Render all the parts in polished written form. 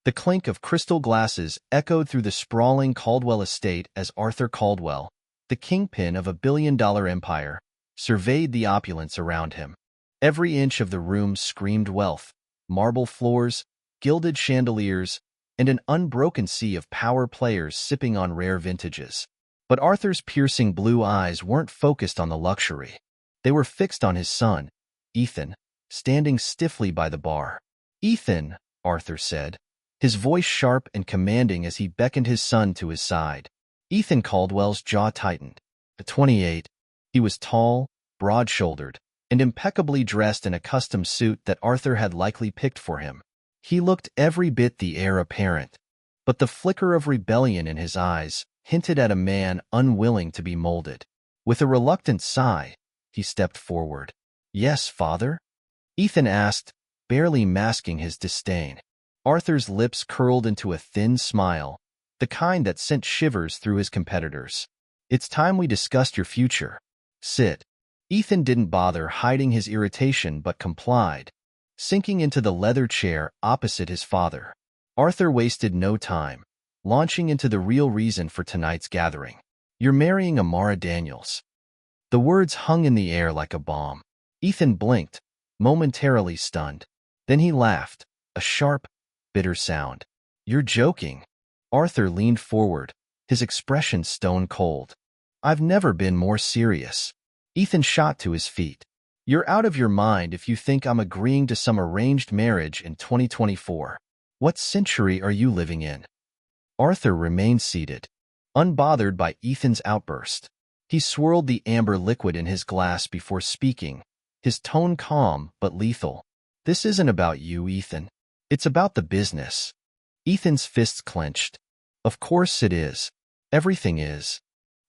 The clink of crystal glasses echoed through the sprawling Caldwell estate as Arthur Caldwell, the kingpin of a billion-dollar empire, surveyed the opulence around him. Every inch of the room screamed wealth: marble floors, gilded chandeliers, and an unbroken sea of power players sipping on rare vintages. But Arthur's piercing blue eyes weren't focused on the luxury. They were fixed on his son, Ethan, standing stiffly by the bar. "Ethan," Arthur said, his voice sharp and commanding as he beckoned his son to his side. Ethan Caldwell's jaw tightened. At 28, he was tall, broad-shouldered, and impeccably dressed in a custom suit that Arthur had likely picked for him. He looked every bit the heir apparent, but the flicker of rebellion in his eyes hinted at a man unwilling to be molded. With a reluctant sigh, he stepped forward. "Yes, father?" Ethan asked, barely masking his disdain. Arthur's lips curled into a thin smile, the kind that sent shivers through his competitors. "It's time we discussed your future. Sit." Ethan didn't bother hiding his irritation but complied, sinking into the leather chair opposite his father. Arthur wasted no time, launching into the real reason for tonight's gathering. "You're marrying Amara Daniels." The words hung in the air like a bomb. Ethan blinked, momentarily stunned. Then he laughed, a sharp, bitter sound. "You're joking." Arthur leaned forward, his expression stone cold. "I've never been more serious." Ethan shot to his feet. "You're out of your mind if you think I'm agreeing to some arranged marriage in 2024. What century are you living in?" Arthur remained seated, unbothered by Ethan's outburst. He swirled the amber liquid in his glass before speaking, his tone calm but lethal. "This isn't about you, Ethan. It's about the business." Ethan's fists clenched. "Of course it is. Everything is."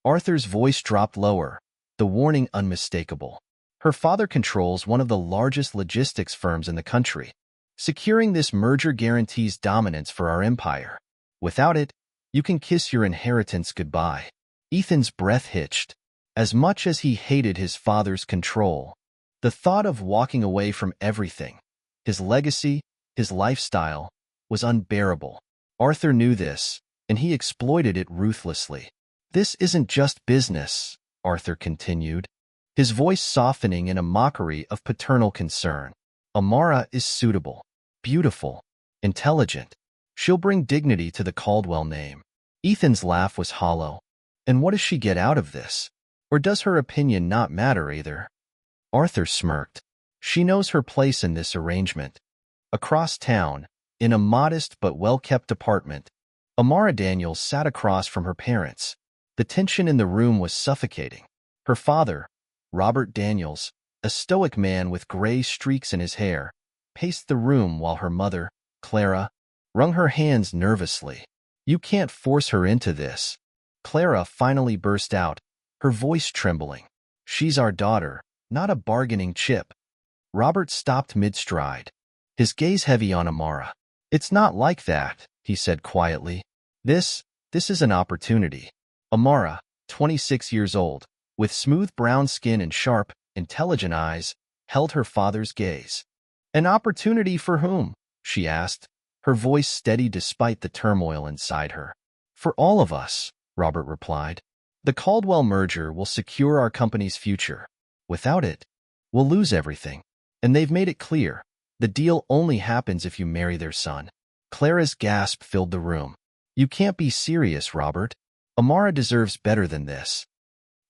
Arthur's voice dropped lower, the warning unmistakable. "Her father controls one of the largest logistics firms in the country. Securing this merger guarantees dominance for our empire. Without it, you can kiss your inheritance goodbye." Ethan's breath hitched. As much as he hated his father's control, the thought of walking away from everything, his legacy, his lifestyle, was unbearable. Arthur knew this, and he exploited it ruthlessly. "This isn't just business," Arthur continued, his voice softening in a mockery of paternal concern. "Amara is suitable, beautiful, intelligent. She'll bring dignity to the Caldwell name." Ethan's laugh was hollow. "And what does she get out of this? Or does her opinion not matter either?" Arthur smirked. "She knows her place in this arrangement." Across town, in a modest but well-kept apartment, Amara Daniels sat across from her parents. The tension in the room was suffocating. Her father, Robert Daniels, a stoic man with gray streaks in his hair, paced the room while her mother, Clara, wrung her hands nervously. "You can't force her into this." Clara finally burst out, her voice trembling. "She's our daughter, not a bargaining chip." Robert stopped mid-stride, his gaze heavy on Amara. "It's not like that," he said quietly. This is an opportunity." Amara, 26 years old, with smooth brown skin and sharp, intelligent eyes, held her father's gaze. "An opportunity for whom?" she asked, her voice steady despite the turmoil inside her. "For all of us," Robert replied. "The Caldwell merger will secure our company's future. Without it, we'll lose everything. And they've made it clear, the deal only happens if you marry their son." Clara's gasp filled the room. "You can't be serious, Robert. Amara deserves better than this."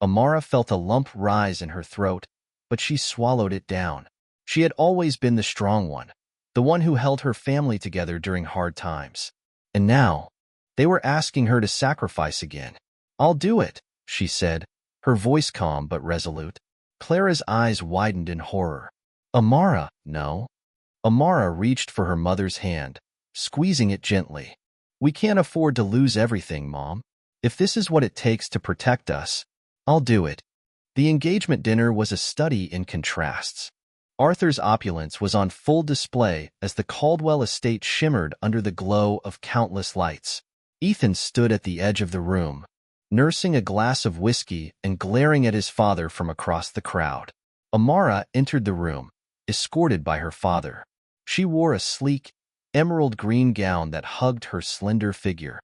Amara felt a lump rise in her throat, but she swallowed it down. She had always been the strong one, the one who held her family together during hard times. And now, they were asking her to sacrifice again. "I'll do it," she said, her voice calm but resolute. Clara's eyes widened in horror. "Amara, no." Amara reached for her mother's hand, squeezing it gently. "We can't afford to lose everything, Mom. If this is what it takes to protect us, I'll do it." The engagement dinner was a study in contrasts. Arthur's opulence was on full display as the Caldwell estate shimmered under the glow of countless lights. Ethan stood at the edge of the room, nursing a glass of whiskey and glaring at his father from across the crowd. Amara entered the room, escorted by her father. She wore a sleek, emerald green gown that hugged her slender figure,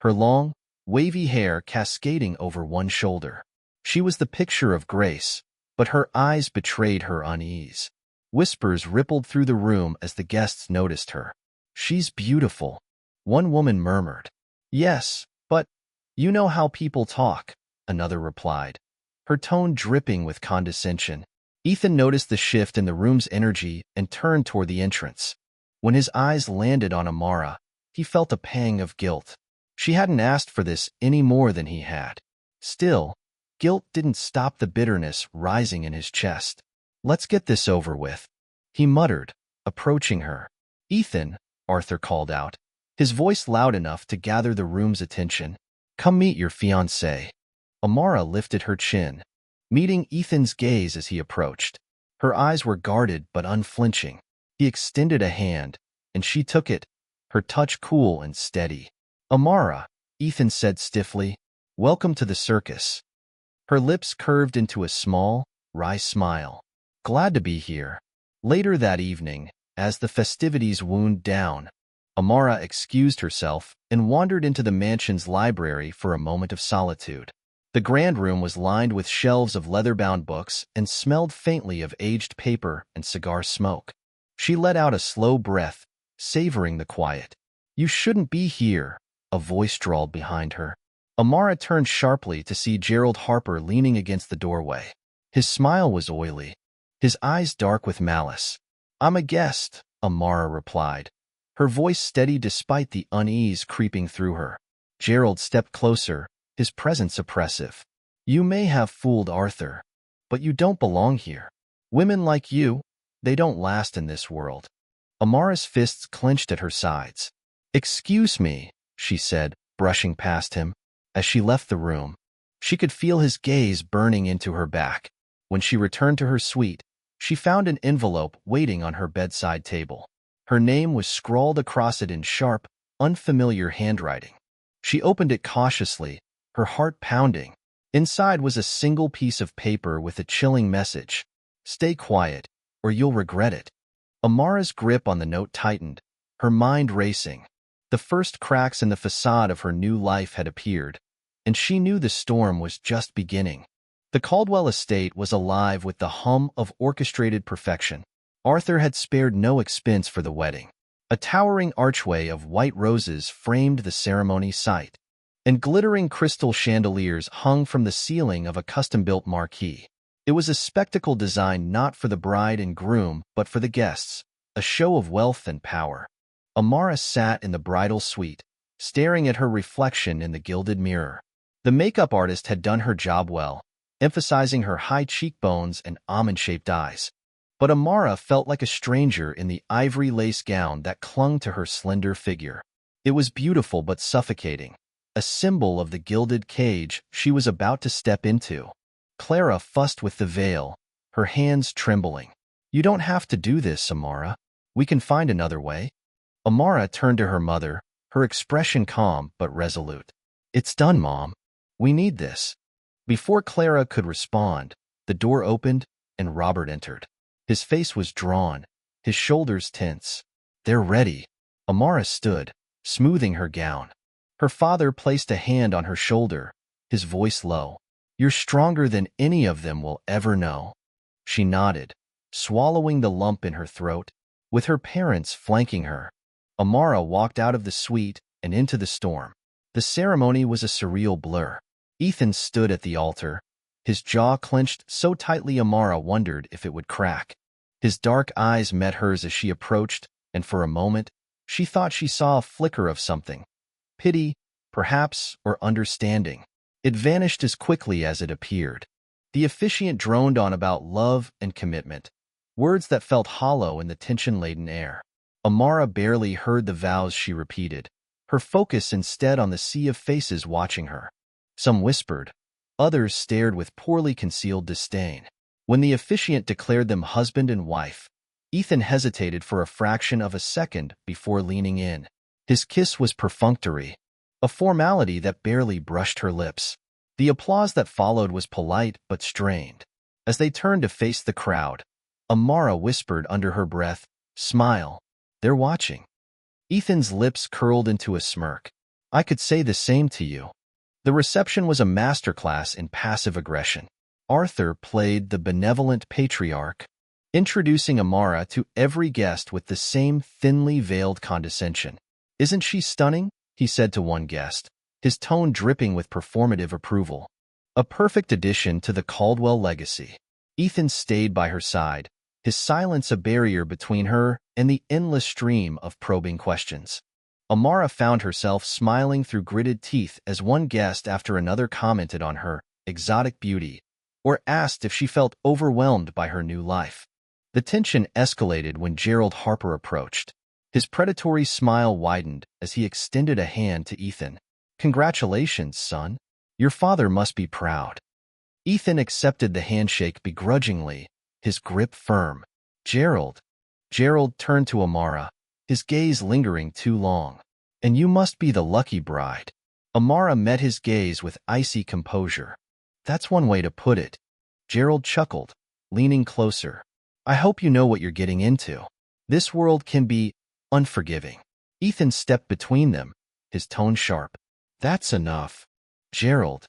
her long, wavy hair cascading over one shoulder. She was the picture of grace, but her eyes betrayed her unease. Whispers rippled through the room as the guests noticed her. "She's beautiful," one woman murmured. "Yes, but you know how people talk," another replied, her tone dripping with condescension. Ethan noticed the shift in the room's energy and turned toward the entrance. When his eyes landed on Amara, he felt a pang of guilt. She hadn't asked for this any more than he had. Still, guilt didn't stop the bitterness rising in his chest. "Let's get this over with," he muttered, approaching her. "Ethan," Arthur called out, his voice loud enough to gather the room's attention. "Come meet your fiancé." Amara lifted her chin, meeting Ethan's gaze as he approached. Her eyes were guarded but unflinching. He extended a hand, and she took it, her touch cool and steady. "Amara," Ethan said stiffly, "welcome to the circus." Her lips curved into a small, wry smile. "Glad to be here." Later that evening, as the festivities wound down, Amara excused herself and wandered into the mansion's library for a moment of solitude. The grand room was lined with shelves of leather-bound books and smelled faintly of aged paper and cigar smoke. She let out a slow breath, savoring the quiet. "You shouldn't be here," a voice drawled behind her. Amara turned sharply to see Gerald Harper leaning against the doorway. His smile was oily, his eyes dark with malice. "I'm a guest," Amara replied, her voice steady despite the unease creeping through her. Gerald stepped closer, his presence oppressive. "You may have fooled Arthur, but you don't belong here. Women like you, they don't last in this world." Amara's fists clenched at her sides. "Excuse me," she said, brushing past him. As she left the room, she could feel his gaze burning into her back. When she returned to her suite, she found an envelope waiting on her bedside table. Her name was scrawled across it in sharp, unfamiliar handwriting. She opened it cautiously, her heart pounding. Inside was a single piece of paper with a chilling message: "Stay quiet, or you'll regret it." Amara's grip on the note tightened, her mind racing. The first cracks in the facade of her new life had appeared, and she knew the storm was just beginning. The Caldwell estate was alive with the hum of orchestrated perfection. Arthur had spared no expense for the wedding. A towering archway of white roses framed the ceremony site, and glittering crystal chandeliers hung from the ceiling of a custom-built marquee. It was a spectacle designed not for the bride and groom, but for the guests, a show of wealth and power. Amara sat in the bridal suite, staring at her reflection in the gilded mirror. The makeup artist had done her job well, emphasizing her high cheekbones and almond-shaped eyes. But Amara felt like a stranger in the ivory lace gown that clung to her slender figure. It was beautiful but suffocating, a symbol of the gilded cage she was about to step into. Clara fussed with the veil, her hands trembling. "You don't have to do this, Amara. We can find another way." Amara turned to her mother, her expression calm but resolute. "It's done, Mom. We need this." Before Clara could respond, the door opened and Robert entered. His face was drawn, his shoulders tense. "They're ready." Amara stood, smoothing her gown. Her father placed a hand on her shoulder, his voice low. "You're stronger than any of them will ever know." She nodded, swallowing the lump in her throat. With her parents flanking her, Amara walked out of the suite and into the storm. The ceremony was a surreal blur. Ethan stood at the altar, his jaw clenched so tightly Amara wondered if it would crack. His dark eyes met hers as she approached, and for a moment, she thought she saw a flicker of something. Pity, perhaps, or understanding. It vanished as quickly as it appeared. The officiant droned on about love and commitment, words that felt hollow in the tension-laden air. Amara barely heard the vows she repeated, her focus instead on the sea of faces watching her. Some whispered, others stared with poorly concealed disdain. When the officiant declared them husband and wife, Ethan hesitated for a fraction of a second before leaning in. His kiss was perfunctory, a formality that barely brushed her lips. The applause that followed was polite but strained. As they turned to face the crowd, Amara whispered under her breath, "Smile. They're watching." Ethan's lips curled into a smirk. I could say the same to you. The reception was a masterclass in passive aggression. Arthur played the benevolent patriarch, introducing Amara to every guest with the same thinly veiled condescension. Isn't she stunning? He said to one guest, his tone dripping with performative approval. A perfect addition to the Caldwell legacy. Ethan stayed by her side, his silence a barrier between her and the endless stream of probing questions. Amara found herself smiling through gritted teeth as one guest after another commented on her exotic beauty or asked if she felt overwhelmed by her new life. The tension escalated when Gerald Harper approached. His predatory smile widened as he extended a hand to Ethan. Congratulations, son. Your father must be proud. Ethan accepted the handshake begrudgingly, his grip firm. Gerald. Gerald turned to Amara, his gaze lingering too long. And you must be the lucky bride. Amara met his gaze with icy composure. That's one way to put it. Gerald chuckled, leaning closer. I hope you know what you're getting into. This world can be unforgiving. Ethan stepped between them, his tone sharp. That's enough. Gerald.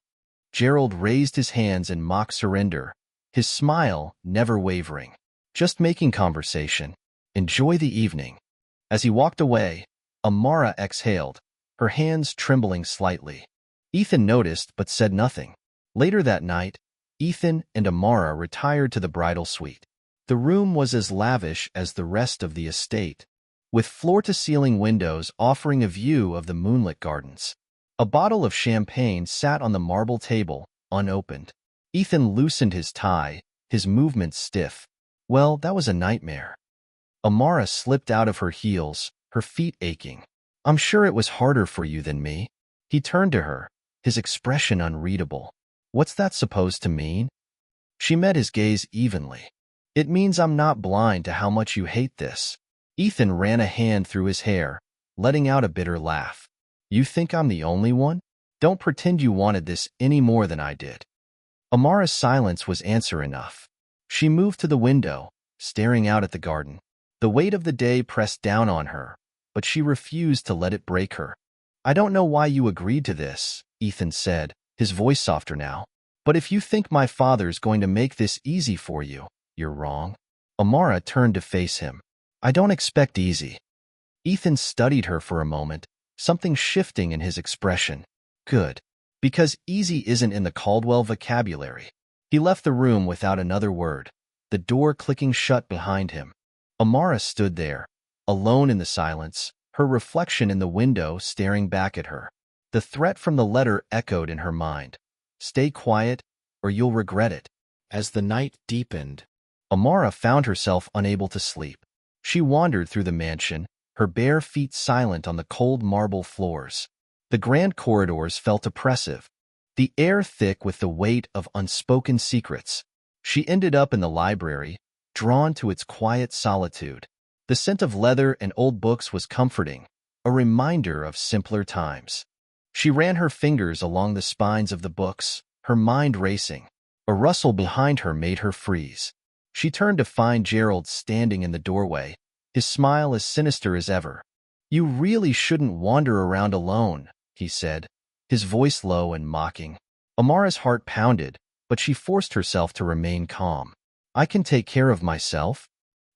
Gerald raised his hands in mock surrender, his smile never wavering. Just making conversation. Enjoy the evening. As he walked away, Amara exhaled, her hands trembling slightly. Ethan noticed but said nothing. Later that night, Ethan and Amara retired to the bridal suite. The room was as lavish as the rest of the estate, with floor-to-ceiling windows offering a view of the moonlit gardens. A bottle of champagne sat on the marble table, unopened. Ethan loosened his tie, his movements stiff. Well, that was a nightmare. Amara slipped out of her heels, her feet aching. I'm sure it was harder for you than me. He turned to her, his expression unreadable. What's that supposed to mean? She met his gaze evenly. It means I'm not blind to how much you hate this. Ethan ran a hand through his hair, letting out a bitter laugh. You think I'm the only one? Don't pretend you wanted this any more than I did. Amara's silence was answer enough. She moved to the window, staring out at the garden. The weight of the day pressed down on her, but she refused to let it break her. I don't know why you agreed to this, Ethan said, his voice softer now. But if you think my father's going to make this easy for you, you're wrong. Amara turned to face him. I don't expect easy. Ethan studied her for a moment, something shifting in his expression. Good. Because easy isn't in the Caldwell vocabulary. He left the room without another word, the door clicking shut behind him. Amara stood there, alone in the silence, her reflection in the window staring back at her. The threat from the letter echoed in her mind. Stay quiet, or you'll regret it. As the night deepened, Amara found herself unable to sleep. She wandered through the mansion, her bare feet silent on the cold marble floors. The grand corridors felt oppressive, the air thick with the weight of unspoken secrets. She ended up in the library, drawn to its quiet solitude. The scent of leather and old books was comforting, a reminder of simpler times. She ran her fingers along the spines of the books, her mind racing. A rustle behind her made her freeze. She turned to find Gerald standing in the doorway, his smile as sinister as ever. You really shouldn't wander around alone, he said, his voice low and mocking. Amara's heart pounded, but she forced herself to remain calm. I can take care of myself.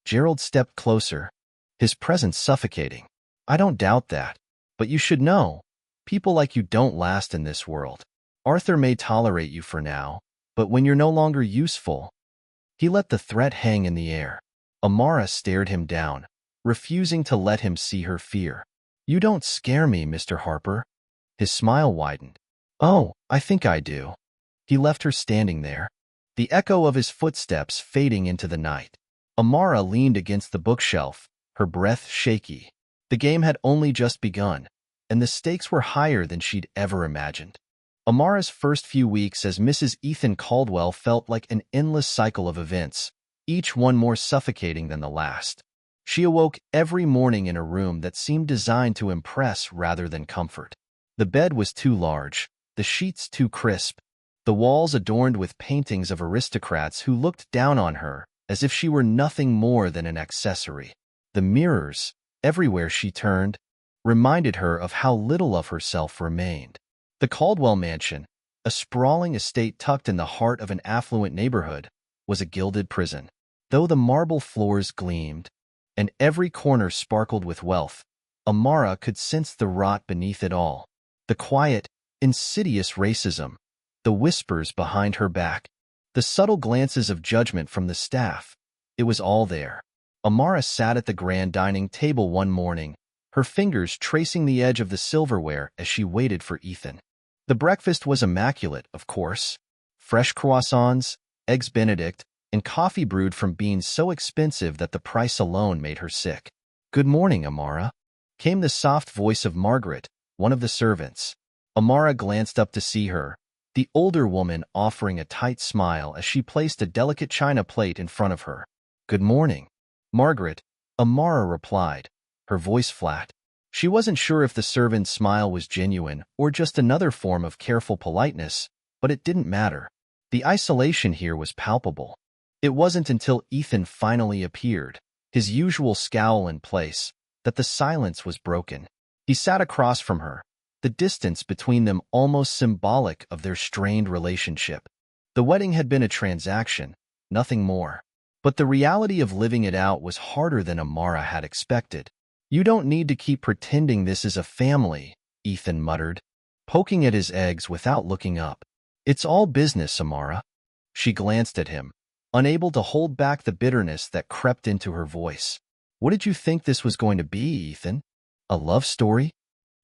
Gerald stepped closer, his presence suffocating. I don't doubt that, but you should know, people like you don't last in this world. Arthur may tolerate you for now, but when you're no longer useful. He let the threat hang in the air. Amara stared him down, refusing to let him see her fear. You don't scare me, Mr. Harper. His smile widened. Oh, I think I do. He left her standing there, the echo of his footsteps fading into the night. Amara leaned against the bookshelf, her breath shaky. The game had only just begun, and the stakes were higher than she'd ever imagined. Amara's first few weeks as Mrs. Ethan Caldwell felt like an endless cycle of events, each one more suffocating than the last. She awoke every morning in a room that seemed designed to impress rather than comfort. The bed was too large, the sheets too crisp, the walls adorned with paintings of aristocrats who looked down on her as if she were nothing more than an accessory. The mirrors, everywhere she turned, reminded her of how little of herself remained. The Caldwell mansion, a sprawling estate tucked in the heart of an affluent neighborhood, was a gilded prison. Though the marble floors gleamed, and every corner sparkled with wealth, Amara could sense the rot beneath it all. The quiet, insidious racism, the whispers behind her back, the subtle glances of judgment from the staff. It was all there. Amara sat at the grand dining table one morning, her fingers tracing the edge of the silverware as she waited for Ethan. The breakfast was immaculate, of course. Fresh croissants, eggs Benedict, and coffee brewed from beans so expensive that the price alone made her sick. "Good morning, Amara," came the soft voice of Margaret, one of the servants. Amara glanced up to see her, the older woman offering a tight smile as she placed a delicate china plate in front of her. "Good morning, Margaret," Amara replied, her voice flat. She wasn't sure if the servant's smile was genuine or just another form of careful politeness, but it didn't matter. The isolation here was palpable. It wasn't until Ethan finally appeared, his usual scowl in place, that the silence was broken. He sat across from her, the distance between them almost symbolic of their strained relationship. The wedding had been a transaction, nothing more. But the reality of living it out was harder than Amara had expected. "You don't need to keep pretending this is a family," Ethan muttered, poking at his eggs without looking up. "It's all business, Amara." She glanced at him, unable to hold back the bitterness that crept into her voice. "What did you think this was going to be, Ethan? A love story?"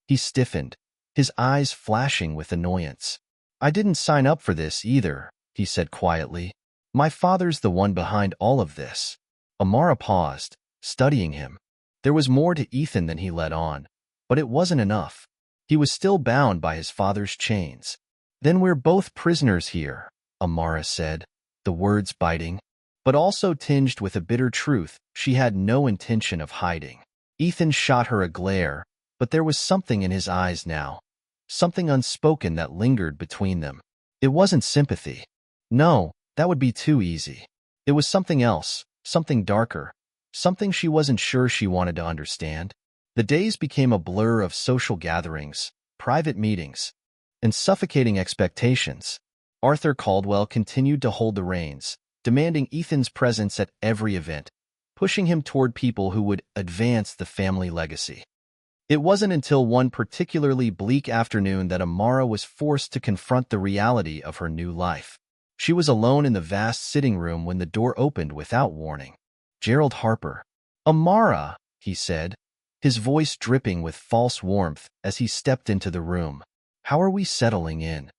He stiffened, his eyes flashing with annoyance. "I didn't sign up for this either," he said quietly. "My father's the one behind all of this." Amara paused, studying him. There was more to Ethan than he let on, but it wasn't enough. He was still bound by his father's chains. "Then we're both prisoners here," Amara said, the words biting, but also tinged with a bitter truth she had no intention of hiding. Ethan shot her a glare, but there was something in his eyes now, something unspoken that lingered between them. It wasn't sympathy. No, that would be too easy. It was something else, something darker, something she wasn't sure she wanted to understand. The days became a blur of social gatherings, private meetings, and suffocating expectations. Arthur Caldwell continued to hold the reins, demanding Ethan's presence at every event, pushing him toward people who would advance the family legacy. It wasn't until one particularly bleak afternoon that Amara was forced to confront the reality of her new life. She was alone in the vast sitting room when the door opened without warning. "Gerald Harper." "Amara," he said, his voice dripping with false warmth as he stepped into the room. "How are we settling in?"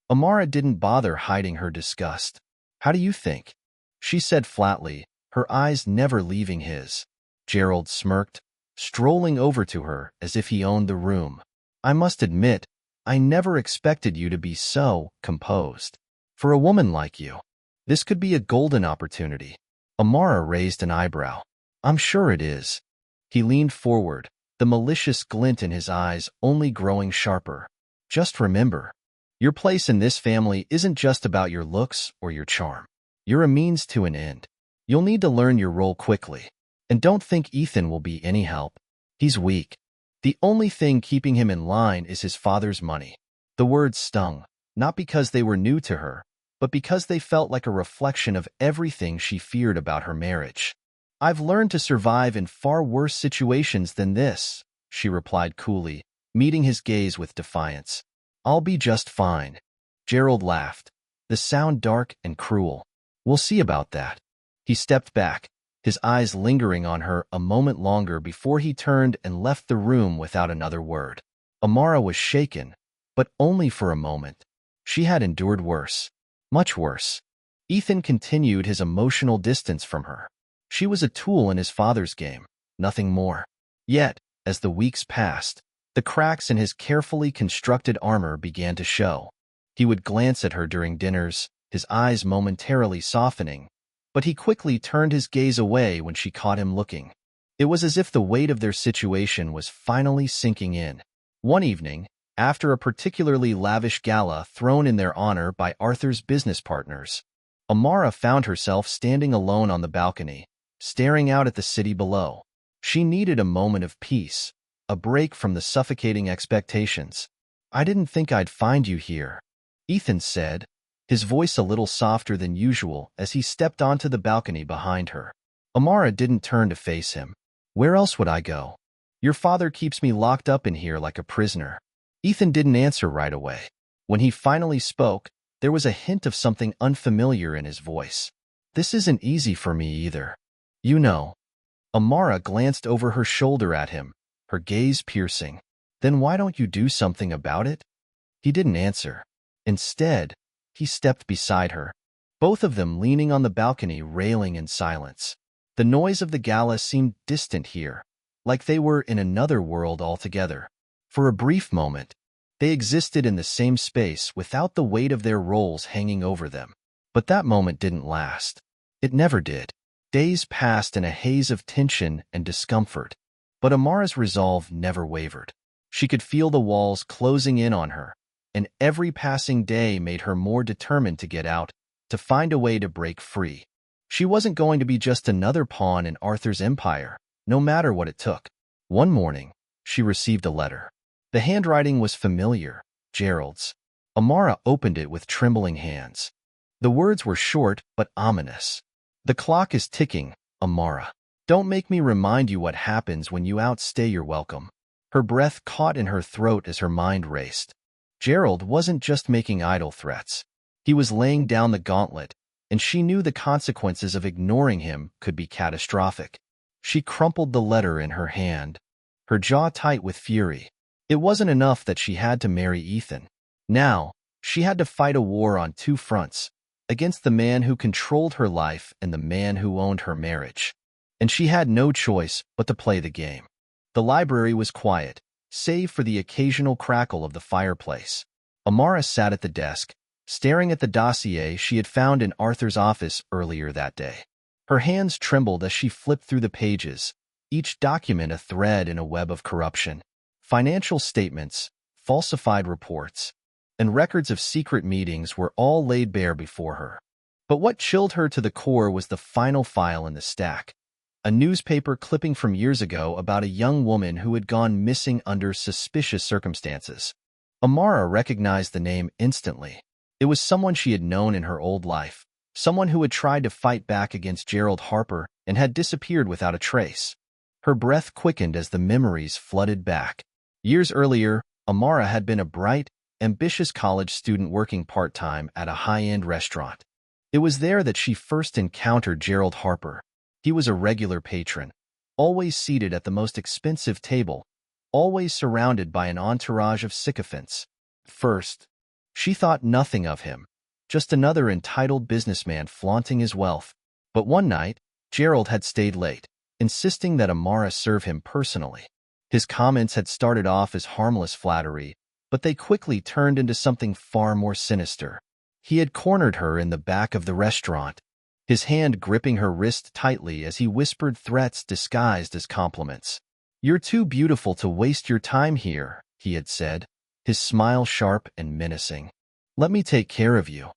Amara didn't bother hiding her disgust. "How do you think?" she said flatly, her eyes never leaving his. Gerald smirked, strolling over to her as if he owned the room. "I must admit, I never expected you to be so composed. For a woman like you, this could be a golden opportunity." Amara raised an eyebrow. "I'm sure it is." He leaned forward, the malicious glint in his eyes only growing sharper. "Just remember, your place in this family isn't just about your looks or your charm. You're a means to an end. You'll need to learn your role quickly. And don't think Ethan will be any help. He's weak. The only thing keeping him in line is his father's money." The words stung, not because they were new to her, but because they felt like a reflection of everything she feared about her marriage. "I've learned to survive in far worse situations than this," she replied coolly, meeting his gaze with defiance. "I'll be just fine." Gerald laughed, the sound dark and cruel. "We'll see about that." He stepped back, his eyes lingering on her a moment longer before he turned and left the room without another word. Amara was shaken, but only for a moment. She had endured worse. Much worse. Ethan continued his emotional distance from her. She was a tool in his father's game, nothing more. Yet, as the weeks passed, the cracks in his carefully constructed armor began to show. He would glance at her during dinners, his eyes momentarily softening, but he quickly turned his gaze away when she caught him looking. It was as if the weight of their situation was finally sinking in. One evening, after a particularly lavish gala thrown in their honor by Arthur's business partners, Amara found herself standing alone on the balcony, staring out at the city below. She needed a moment of peace, a break from the suffocating expectations. "I didn't think I'd find you here," Ethan said, his voice a little softer than usual as he stepped onto the balcony behind her. Amara didn't turn to face him. "Where else would I go? Your father keeps me locked up in here like a prisoner." Ethan didn't answer right away. When he finally spoke, there was a hint of something unfamiliar in his voice. "This isn't easy for me either. You know." Amara glanced over her shoulder at him, her gaze piercing. "Then why don't you do something about it?" He didn't answer. Instead, he stepped beside her, both of them leaning on the balcony, railing in silence. The noise of the gala seemed distant here, like they were in another world altogether. For a brief moment, they existed in the same space without the weight of their roles hanging over them. But that moment didn't last. It never did. Days passed in a haze of tension and discomfort, but Amara's resolve never wavered. She could feel the walls closing in on her, and every passing day made her more determined to get out, to find a way to break free. She wasn't going to be just another pawn in Arthur's empire, no matter what it took. One morning, she received a letter. The handwriting was familiar, Gerald's. Amara opened it with trembling hands. The words were short but ominous. "The clock is ticking, Amara. Don't make me remind you what happens when you outstay your welcome." Her breath caught in her throat as her mind raced. Gerald wasn't just making idle threats. He was laying down the gauntlet, and she knew the consequences of ignoring him could be catastrophic. She crumpled the letter in her hand, her jaw tight with fury. It wasn't enough that she had to marry Ethan. Now, she had to fight a war on two fronts, against the man who controlled her life and the man who owned her marriage. And she had no choice but to play the game. The library was quiet, save for the occasional crackle of the fireplace. Amara sat at the desk, staring at the dossier she had found in Arthur's office earlier that day. Her hands trembled as she flipped through the pages, each document a thread in a web of corruption. Financial statements, falsified reports, and records of secret meetings were all laid bare before her. But what chilled her to the core was the final file in the stack, a newspaper clipping from years ago about a young woman who had gone missing under suspicious circumstances. Amara recognized the name instantly. It was someone she had known in her old life, someone who had tried to fight back against Gerald Harper and had disappeared without a trace. Her breath quickened as the memories flooded back. Years earlier, Amara had been a bright, ambitious college student working part-time at a high-end restaurant. It was there that she first encountered Gerald Harper. He was a regular patron, always seated at the most expensive table, always surrounded by an entourage of sycophants. First, she thought nothing of him, just another entitled businessman flaunting his wealth. But one night, Gerald had stayed late, insisting that Amara serve him personally. His comments had started off as harmless flattery, but they quickly turned into something far more sinister. He had cornered her in the back of the restaurant, his hand gripping her wrist tightly as he whispered threats disguised as compliments. "You're too beautiful to waste your time here," he had said, his smile sharp and menacing. "Let me take care of you."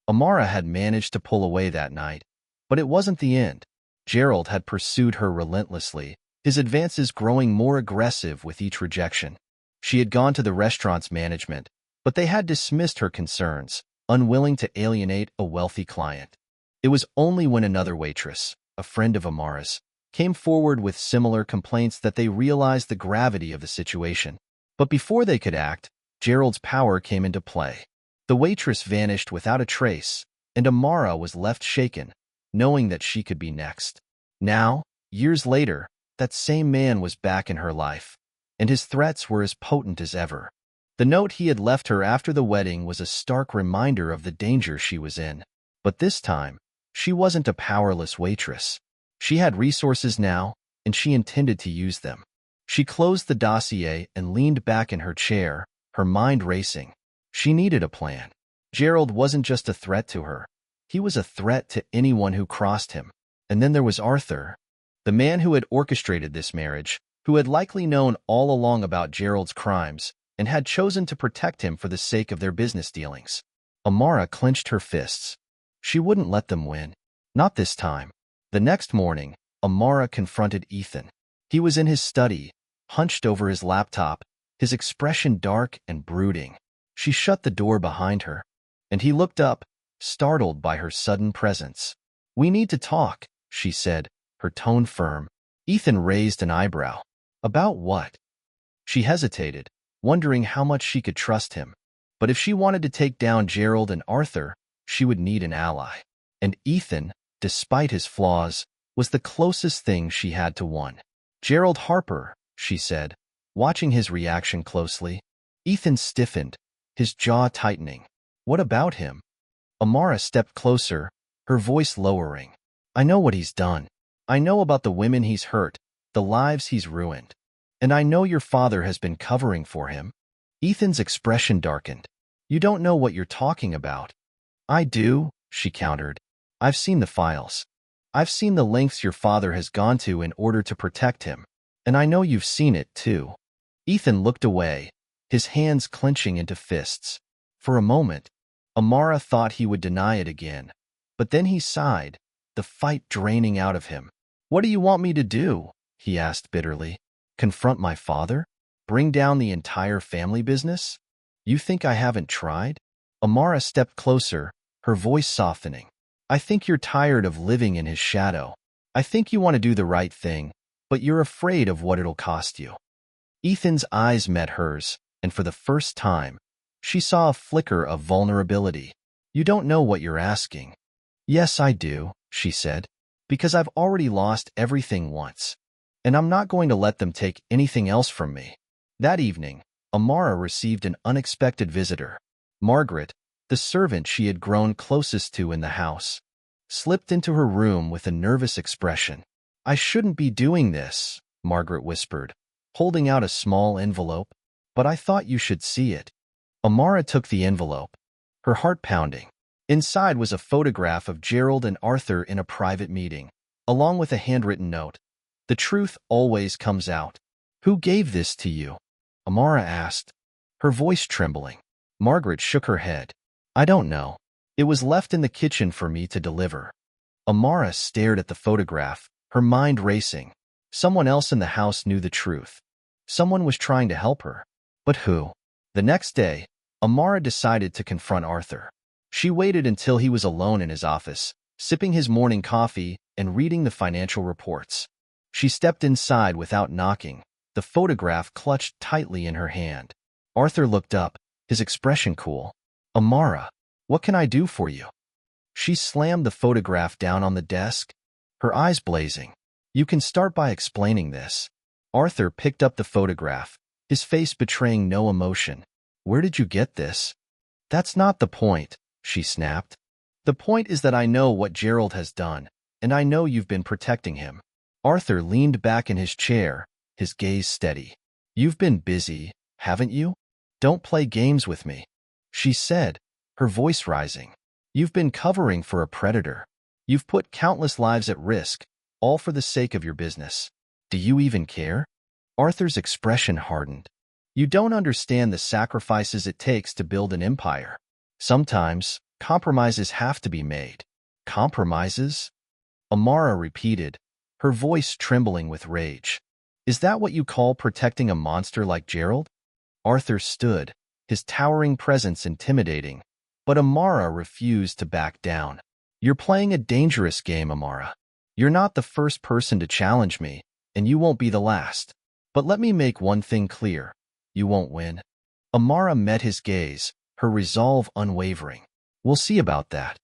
Amara had managed to pull away that night, but it wasn't the end. Gerald had pursued her relentlessly, his advances growing more aggressive with each rejection. She had gone to the restaurant's management, but they had dismissed her concerns, unwilling to alienate a wealthy client. It was only when another waitress, a friend of Amara's, came forward with similar complaints that they realized the gravity of the situation. But before they could act, Gerald's power came into play. The waitress vanished without a trace, and Amara was left shaken, knowing that she could be next. Now, years later, that same man was back in her life, and his threats were as potent as ever. The note he had left her after the wedding was a stark reminder of the danger she was in. But this time, she wasn't a powerless waitress. She had resources now, and she intended to use them. She closed the dossier and leaned back in her chair, her mind racing. She needed a plan. Gerald wasn't just a threat to her. He was a threat to anyone who crossed him. And then there was Arthur, the man who had orchestrated this marriage, who had likely known all along about Gerald's crimes and had chosen to protect him for the sake of their business dealings. Amara clenched her fists. She wouldn't let them win. Not this time. The next morning, Amara confronted Ethan. He was in his study, hunched over his laptop, his expression dark and brooding. She shut the door behind her, and he looked up, startled by her sudden presence. "We need to talk," she said, her tone firm. Ethan raised an eyebrow. "About what?" She hesitated, wondering how much she could trust him. But if she wanted to take down Gerald and Arthur, she would need an ally. And Ethan, despite his flaws, was the closest thing she had to one. "Gerald Harper," she said, watching his reaction closely. Ethan stiffened, his jaw tightening. "What about him?" Amara stepped closer, her voice lowering. "I know what he's done. I know about the women he's hurt, the lives he's ruined. And I know your father has been covering for him." Ethan's expression darkened. "You don't know what you're talking about." "I do," she countered. "I've seen the files. I've seen the lengths your father has gone to in order to protect him. And I know you've seen it, too." Ethan looked away, his hands clenching into fists. For a moment, Amara thought he would deny it again. But then he sighed, the fight draining out of him. "What do you want me to do?" he asked bitterly. "Confront my father? Bring down the entire family business? You think I haven't tried?" Amara stepped closer, her voice softening. "I think you're tired of living in his shadow. I think you want to do the right thing, but you're afraid of what it'll cost you." Ethan's eyes met hers, and for the first time, she saw a flicker of vulnerability. "You don't know what you're asking." "Yes, I do," she said, "because I've already lost everything once, and I'm not going to let them take anything else from me." That evening, Amara received an unexpected visitor. Margaret, the servant she had grown closest to in the house, slipped into her room with a nervous expression. "I shouldn't be doing this," Margaret whispered, holding out a small envelope, "but I thought you should see it." Amara took the envelope, her heart pounding. Inside was a photograph of Gerald and Arthur in a private meeting, along with a handwritten note. "The truth always comes out." "Who gave this to you?" Amara asked, her voice trembling. Margaret shook her head. "I don't know. It was left in the kitchen for me to deliver." Amara stared at the photograph, her mind racing. Someone else in the house knew the truth. Someone was trying to help her. But who? The next day, Amara decided to confront Arthur. She waited until he was alone in his office, sipping his morning coffee and reading the financial reports. She stepped inside without knocking, the photograph clutched tightly in her hand. Arthur looked up, his expression cool. "Amara, what can I do for you?" She slammed the photograph down on the desk, her eyes blazing. "You can start by explaining this." Arthur picked up the photograph, his face betraying no emotion. "Where did you get this?" "That's not the point," she snapped. "The point is that I know what Gerald has done, and I know you've been protecting him." Arthur leaned back in his chair, his gaze steady. "You've been busy, haven't you? Don't play games with me," she said, her voice rising. "You've been covering for a predator. You've put countless lives at risk, all for the sake of your business. Do you even care?" Arthur's expression hardened. "You don't understand the sacrifices it takes to build an empire. Sometimes, compromises have to be made." "Compromises?" Amara repeated, her voice trembling with rage. "Is that what you call protecting a monster like Gerald?" Arthur stood, his towering presence intimidating, but Amara refused to back down. "You're playing a dangerous game, Amara. You're not the first person to challenge me, and you won't be the last. But let me make one thing clear. You won't win." Amara met his gaze, her resolve unwavering. "We'll see about that."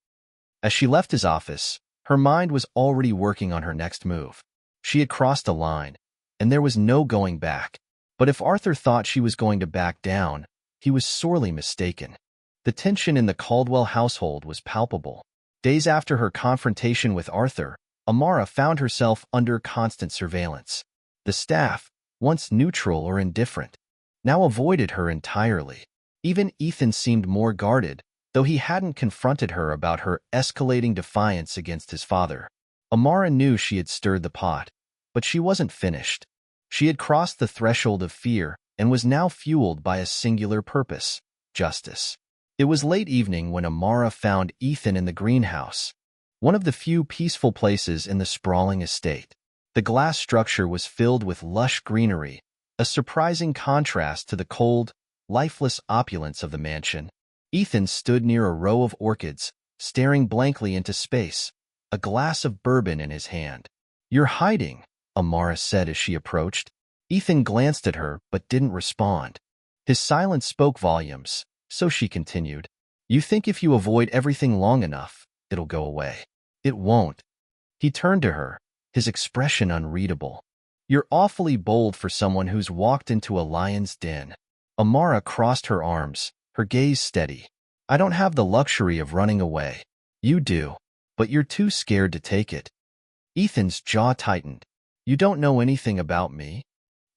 As she left his office, her mind was already working on her next move. She had crossed a line, and there was no going back. But if Arthur thought she was going to back down, he was sorely mistaken. The tension in the Caldwell household was palpable. Days after her confrontation with Arthur, Amara found herself under constant surveillance. The staff, once neutral or indifferent, now avoided her entirely. Even Ethan seemed more guarded, though he hadn't confronted her about her escalating defiance against his father. Amara knew she had stirred the pot, but she wasn't finished. She had crossed the threshold of fear and was now fueled by a singular purpose: justice. It was late evening when Amara found Ethan in the greenhouse, one of the few peaceful places in the sprawling estate. The glass structure was filled with lush greenery, a surprising contrast to the cold, lifeless opulence of the mansion. Ethan stood near a row of orchids, staring blankly into space, a glass of bourbon in his hand. "You're hiding," Amara said as she approached. Ethan glanced at her but didn't respond. His silence spoke volumes, so she continued. "You think if you avoid everything long enough, it'll go away. It won't." He turned to her, his expression unreadable. "You're awfully bold for someone who's walked into a lion's den." Amara crossed her arms, her gaze steady. "I don't have the luxury of running away. You do, but you're too scared to take it." Ethan's jaw tightened. "You don't know anything about me."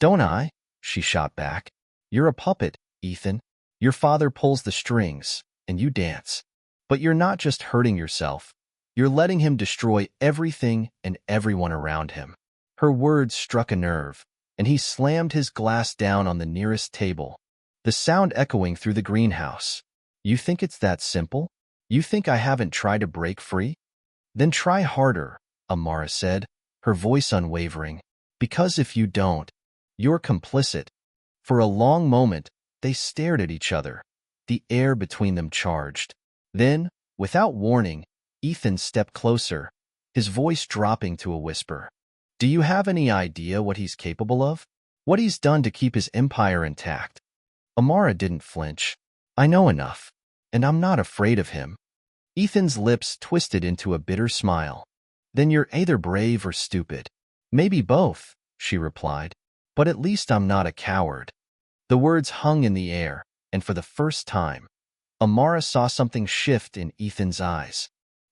"Don't I?" she shot back. "You're a puppet, Ethan. Your father pulls the strings, and you dance. But you're not just hurting yourself. You're letting him destroy everything and everyone around him." Her words struck a nerve, and he slammed his glass down on the nearest table, the sound echoing through the greenhouse. "You think it's that simple? You think I haven't tried to break free? Then try harder," Amara said, her voice unwavering. "Because if you don't, you're complicit." For a long moment, they stared at each other, the air between them charged. Then, without warning, Ethan stepped closer, his voice dropping to a whisper. "Do you have any idea what he's capable of? What he's done to keep his empire intact?" Amara didn't flinch. "I know enough, and I'm not afraid of him." Ethan's lips twisted into a bitter smile. "Then you're either brave or stupid." "Maybe both," she replied. "But at least I'm not a coward." The words hung in the air, and for the first time, Amara saw something shift in Ethan's eyes.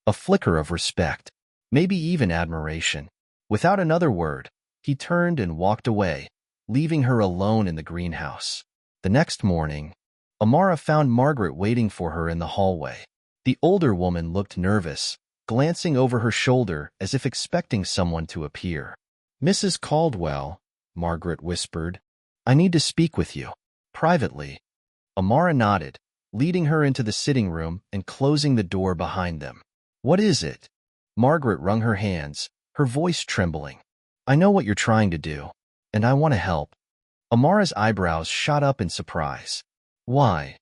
A flicker of respect, maybe even admiration. Without another word, he turned and walked away, leaving her alone in the greenhouse. The next morning, Amara found Margaret waiting for her in the hallway. The older woman looked nervous, glancing over her shoulder as if expecting someone to appear. "Mrs. Caldwell," Margaret whispered, "I need to speak with you, privately." Amara nodded, leading her into the sitting room and closing the door behind them. "What is it?" Margaret wrung her hands, her voice trembling. "I know what you're trying to do, and I want to help." Amara's eyebrows shot up in surprise. "Why?"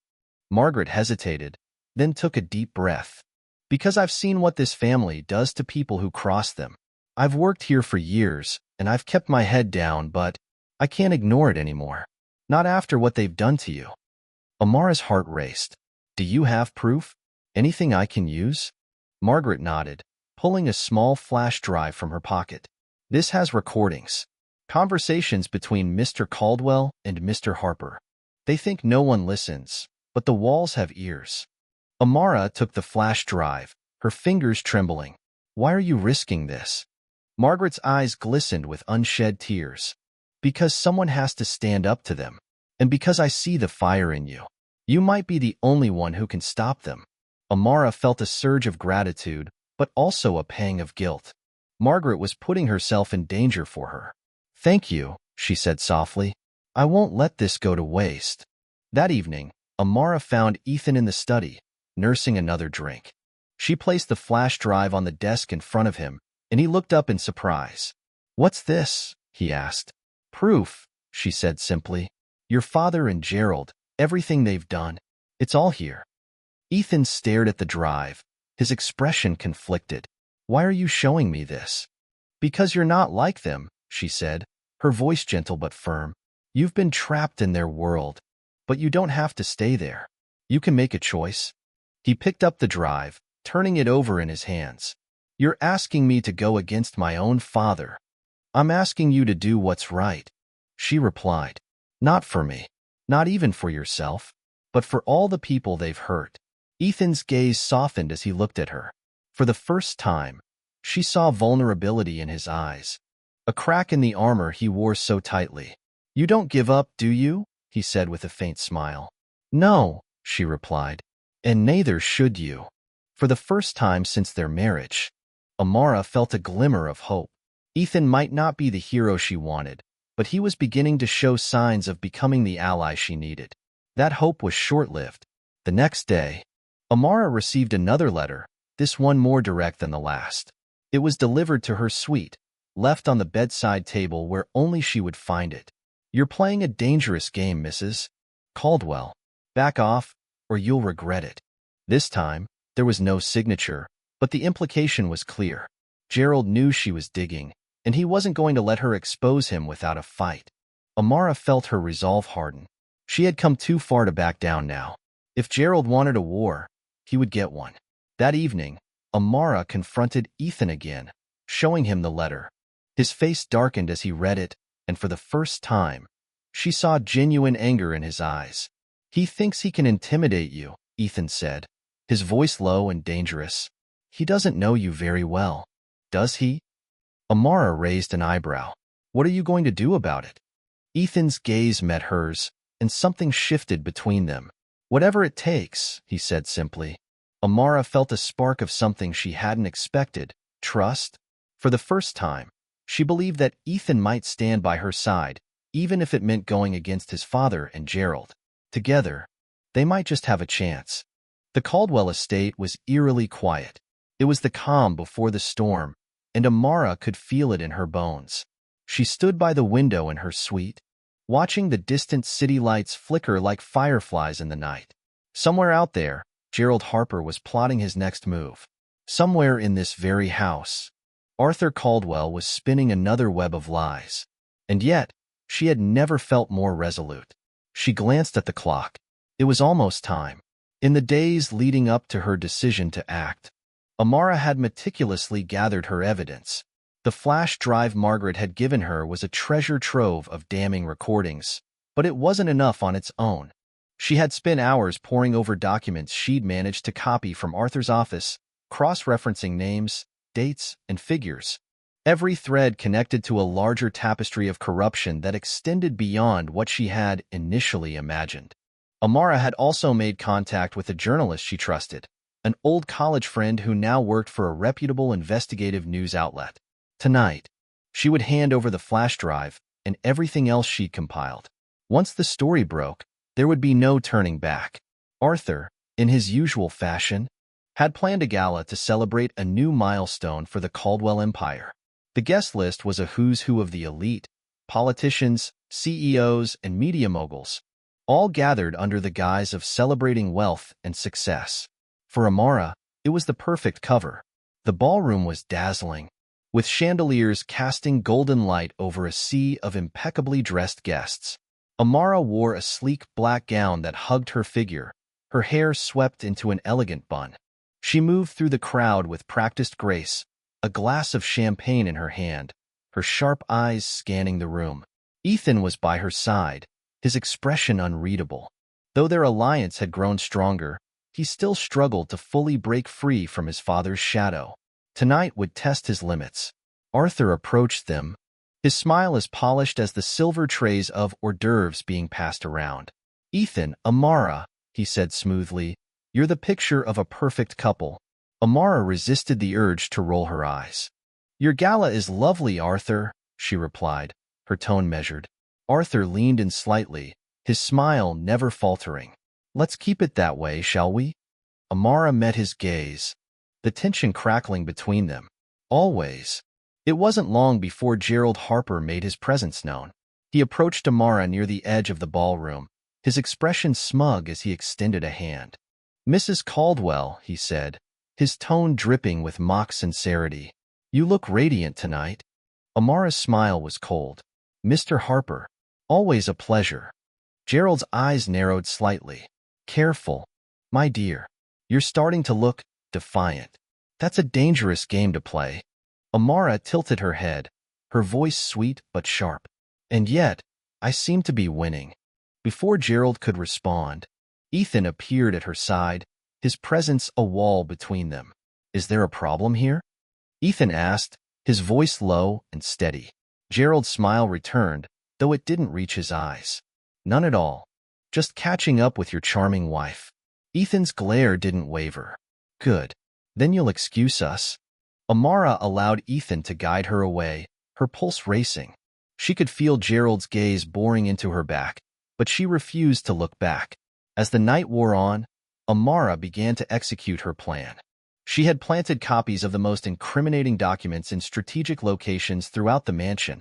Margaret hesitated, then took a deep breath. "Because I've seen what this family does to people who cross them. I've worked here for years, and I've kept my head down, but I can't ignore it anymore. Not after what they've done to you." Amara's heart raced. "Do you have proof? Anything I can use?" Margaret nodded, pulling a small flash drive from her pocket. "This has recordings. Conversations between Mr. Caldwell and Mr. Harper. They think no one listens, but the walls have ears." Amara took the flash drive, her fingers trembling. "Why are you risking this?" Margaret's eyes glistened with unshed tears. "Because someone has to stand up to them, and because I see the fire in you. You might be the only one who can stop them." Amara felt a surge of gratitude, but also a pang of guilt. Margaret was putting herself in danger for her. "Thank you," she said softly. "I won't let this go to waste." That evening, Amara found Ethan in the study, nursing another drink. She placed the flash drive on the desk in front of him, and he looked up in surprise. "What's this?" he asked. "Proof," she said simply. "Your father and Gerald, everything they've done. It's all here." Ethan stared at the drive, his expression conflicted. "Why are you showing me this?" "Because you're not like them," she said, her voice gentle but firm. "You've been trapped in their world, but you don't have to stay there. You can make a choice." He picked up the drive, turning it over in his hands. "You're asking me to go against my own father." "I'm asking you to do what's right," she replied. "Not for me, not even for yourself, but for all the people they've hurt." Ethan's gaze softened as he looked at her. For the first time, she saw vulnerability in his eyes, a crack in the armor he wore so tightly. "You don't give up, do you?" he said with a faint smile. "No," she replied, "and neither should you." For the first time since their marriage, Amara felt a glimmer of hope. Ethan might not be the hero she wanted, but he was beginning to show signs of becoming the ally she needed. That hope was short-lived. The next day, Amara received another letter, this one more direct than the last. It was delivered to her suite, left on the bedside table where only she would find it. You're playing a dangerous game, Mrs. Caldwell. Back off, or you'll regret it. This time, there was no signature, but the implication was clear. Gerald knew she was digging, and he wasn't going to let her expose him without a fight. Amara felt her resolve harden. She had come too far to back down now. If Gerald wanted a war, he would get one. That evening, Amara confronted Ethan again, showing him the letter. His face darkened as he read it, and for the first time, she saw genuine anger in his eyes. He thinks he can intimidate you, Ethan said, his voice low and dangerous. He doesn't know you very well, does he? Amara raised an eyebrow. What are you going to do about it? Ethan's gaze met hers, and something shifted between them. Whatever it takes, he said simply. Amara felt a spark of something she hadn't expected, trust. For the first time, she believed that Ethan might stand by her side, even if it meant going against his father and Gerald. Together, they might just have a chance. The Caldwell estate was eerily quiet. It was the calm before the storm, and Amara could feel it in her bones. She stood by the window in her suite, watching the distant city lights flicker like fireflies in the night. Somewhere out there, Gerald Harper was plotting his next move. Somewhere in this very house, Arthur Caldwell was spinning another web of lies. And yet, she had never felt more resolute. She glanced at the clock. It was almost time. In the days leading up to her decision to act, Amara had meticulously gathered her evidence. The flash drive Margaret had given her was a treasure trove of damning recordings, but it wasn't enough on its own. She had spent hours poring over documents she'd managed to copy from Arthur's office, cross-referencing names, dates, and figures. Every thread connected to a larger tapestry of corruption that extended beyond what she had initially imagined. Amara had also made contact with a journalist she trusted, an old college friend who now worked for a reputable investigative news outlet. Tonight, she would hand over the flash drive and everything else she'd compiled. Once the story broke, there would be no turning back. Arthur, in his usual fashion, had planned a gala to celebrate a new milestone for the Caldwell Empire. The guest list was a who's who of the elite, politicians, CEOs, and media moguls, all gathered under the guise of celebrating wealth and success. For Amara, it was the perfect cover. The ballroom was dazzling, with chandeliers casting golden light over a sea of impeccably dressed guests. Amara wore a sleek black gown that hugged her figure, her hair swept into an elegant bun. She moved through the crowd with practiced grace, a glass of champagne in her hand, her sharp eyes scanning the room. Ethan was by her side, his expression unreadable. Though their alliance had grown stronger, he still struggled to fully break free from his father's shadow. Tonight would test his limits. Arthur approached them, his smile as polished as the silver trays of hors d'oeuvres being passed around. "Ethan, Amara," he said smoothly, "you're the picture of a perfect couple." Amara resisted the urge to roll her eyes. "Your gala is lovely, Arthur," she replied, her tone measured. Arthur leaned in slightly, his smile never faltering. "Let's keep it that way, shall we?" Amara met his gaze, the tension crackling between them. Always. It wasn't long before Gerald Harper made his presence known. He approached Amara near the edge of the ballroom, his expression smug as he extended a hand. "Mrs. Caldwell," he said, his tone dripping with mock sincerity. "You look radiant tonight." Amara's smile was cold. "Mr. Harper, always a pleasure." Gerald's eyes narrowed slightly. "Careful, my dear. You're starting to look defiant. That's a dangerous game to play." Amara tilted her head, her voice sweet but sharp. "And yet, I seem to be winning." Before Gerald could respond, Ethan appeared at her side, his presence a wall between them. "Is there a problem here?" Ethan asked, his voice low and steady. Gerald's smile returned, though it didn't reach his eyes. "None at all. Just catching up with your charming wife." Ethan's glare didn't waver. "Good. Then you'll excuse us." Amara allowed Ethan to guide her away, her pulse racing. She could feel Gerald's gaze boring into her back, but she refused to look back. As the night wore on, Amara began to execute her plan. She had planted copies of the most incriminating documents in strategic locations throughout the mansion: